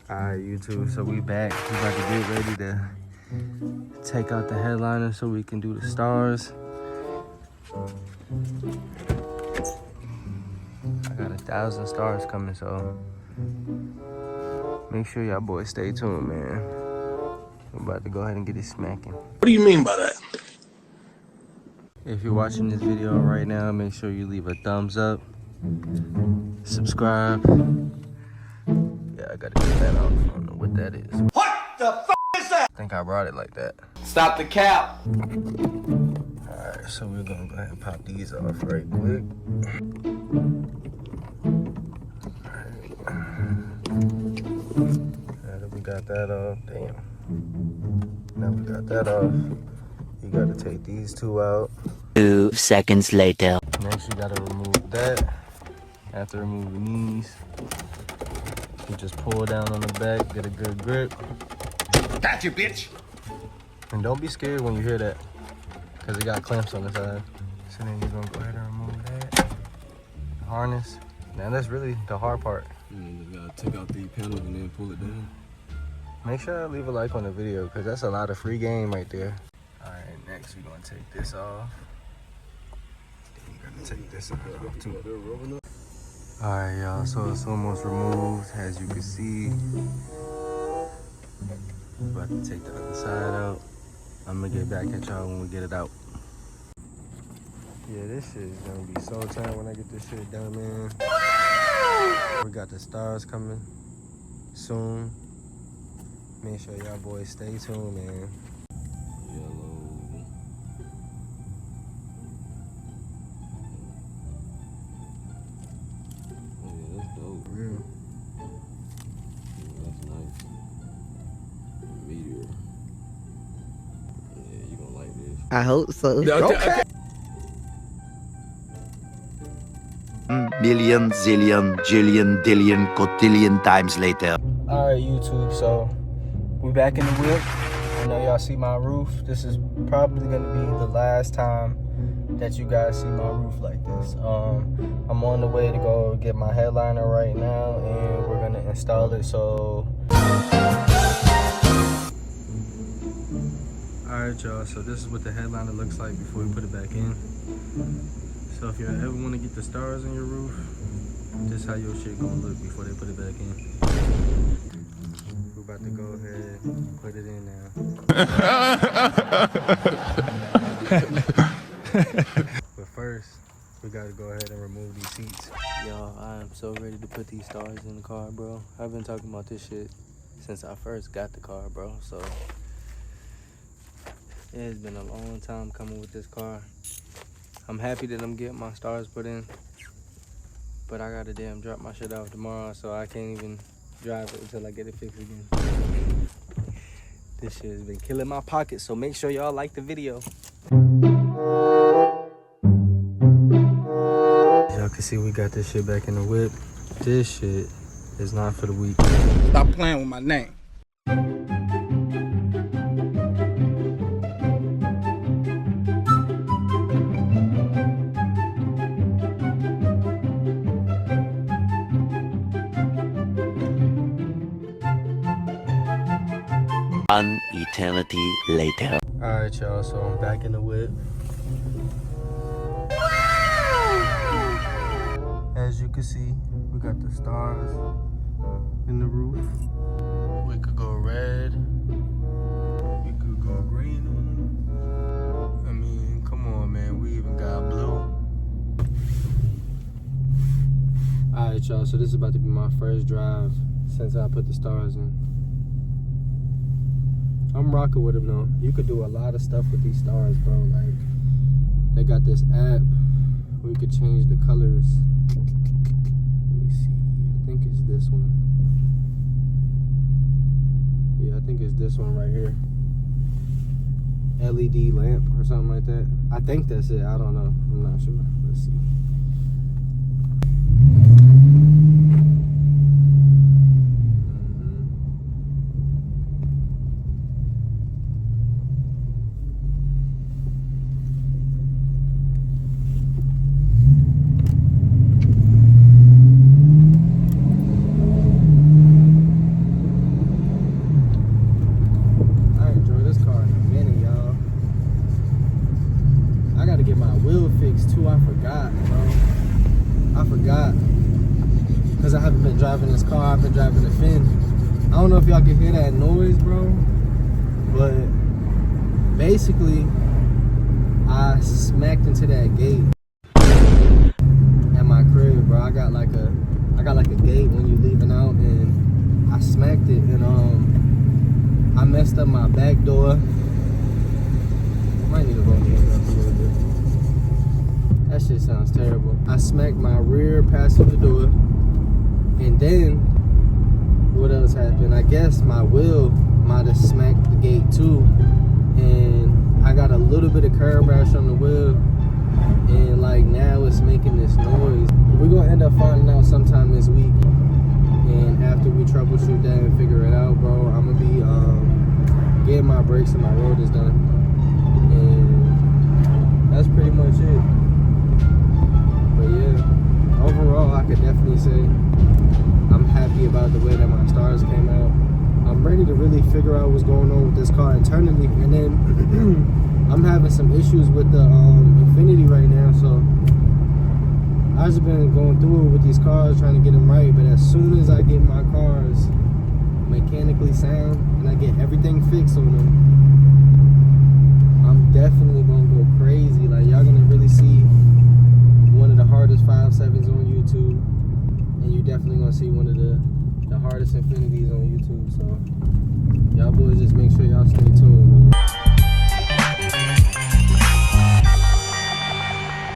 Alright, YouTube, so we back. We about to get ready to take out the headliner so we can do the stars. I got 1,000 stars coming, so make sure y'all boys stay tuned, man. We're about to go ahead and get it smacking. What do you mean by that? If you're watching this video right now, make sure you leave a thumbs up, subscribe. Yeah, I gotta get that off. I don't know what that is. What the f is that? I think I brought it like that. Stop the cap. Alright, so we're gonna go ahead and pop these off right quick. Now that we got that off, damn. Now we got that off. You gotta take these two out. 2 seconds later. Next, you gotta remove that. After removing these, you just pull down on the back, get a good grip. Gotcha, bitch. And don't be scared when you hear that, because it got clamps on the side. So then you're gonna go ahead and remove that. The harness. Now that's really the hard part. You gotta take out the panel and then pull it down. Make sure I leave a like on the video, because that's a lot of free game right there. Alright, next we're gonna take this off. Then you're gonna take this off too. Alright, y'all, so it's almost removed, as you can see. About to take the other side out. I'm gonna get back at y'all when we get it out. Yeah, this shit is gonna be so tight when I get this shit done, man. We got the stars coming soon. Make sure y'all boys stay tuned, man. Yellow. Oh yeah, that's dope. Real. Yeah, that's nice. Meteor. Yeah, you gonna like this. I hope so. Okay. Million, zillion, jillion, dillion, cotillion times later. Alright, YouTube, so we back in the whip. I know y'all see my roof. This is probably gonna be the last time that you guys see my roof like this. I'm on the way to go get my headliner right now, and we're gonna install it. So alright, y'all, so this is what the headliner looks like before we put it back in. So if you ever want to get the stars on your roof, this is how your shit gonna look before they put it back in. We're about to go ahead and put it in now. But first, we gotta go ahead and remove these seats. Y'all, I am so ready to put these stars in the car, bro. I've been talking about this shit since I first got the car, bro. So it has been a long time coming with this car. I'm happy that I'm getting my stars put in, but I gotta damn drop my shit off tomorrow, so I can't even drive it until I get it fixed again. This shit has been killing my pocket, so make sure y'all like the video. Y'all can see we got this shit back in the whip. This shit is not for the weak. Stop playing with my name. An eternity later. Alright, y'all, so I'm back in the whip. As you can see, we got the stars in the roof. We could go red. We could go green on them. I mean, come on, man. We even got blue. Alright, y'all, so this is about to be my first drive since I put the stars in. I'm rocking with them though. You could do a lot of stuff with these stars, bro. Like, they got this app where you could change the colors. Let me see. I think it's this one. Yeah, I think it's this one right here. LED lamp or something like that. I think that's it. I don't know. I'm not sure. Let's see. been driving this car. I've been driving the Fin. I don't know if y'all can hear that noise, bro, but basically I smacked into that gate at my crib, bro. I got like a gate when you leaving out, and I smacked it, and I messed up my back door. I might need to roll the window up a little bit. That shit sounds terrible. I smacked my rear passenger door, and then what else happened? I guess my wheel might have smacked the gate too, and I got a little bit of curb rash on the wheel, and like now it's making this noise. We're gonna end up finding out sometime this week, and after we troubleshoot that and figure it out, bro, I'm gonna be getting my brakes and my rotors done, and that's pretty much it. But yeah, overall I could definitely say I'm happy about the way that my stars came out. I'm ready to really figure out what's going on with this car internally, and then I'm having some issues with the Infinity right now, so I've just been going through it with these cars, trying to get them right. But as soon as I get my cars mechanically sound and I get everything fixed on them, I'm definitely gonna go crazy. Like, y'all gonna really see one of the hardest 5.7s on YouTube, and you definitely gonna see one of the hardest Infinities on YouTube. So y'all boys just make sure y'all stay tuned, man.